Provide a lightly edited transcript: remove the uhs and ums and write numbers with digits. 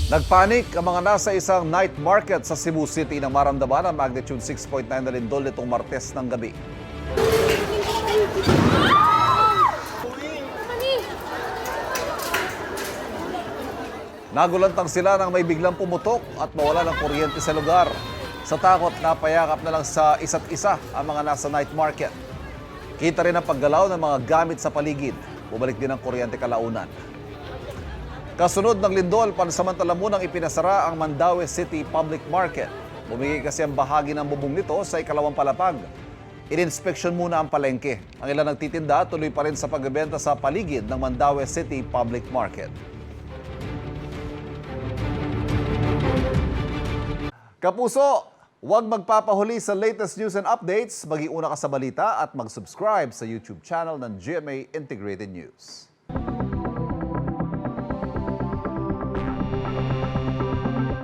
Nagpanik ang mga nasa isang night market sa Cebu City nang maramdaman ang magnitude 6.9 na lindol nitong Martes ng gabi. Nagulantang sila nang may biglang pumutok at mawala ng kuryente sa lugar. Sa takot, napayakap na lang sa isa't isa ang mga nasa night market. Kita rin ang paggalaw ng mga gamit sa paligid. Bumalik din ang kuryente kalaunan. Kasunod ng lindol, pansamantala munang ipinasara ang Mandaue City Public Market. Bumigay kasi ang bahagi ng bubong nito sa ikalawang palapag. Ininspeksyon muna ang palengke. Ang ilan nagtitinda tuloy pa rin sa pagbebenta sa paligid ng Mandaue City Public Market. Kapuso, huwag magpapahuli sa latest news and updates. Mag-iuna ka sa balita at mag-subscribe sa YouTube channel ng GMA Integrated News.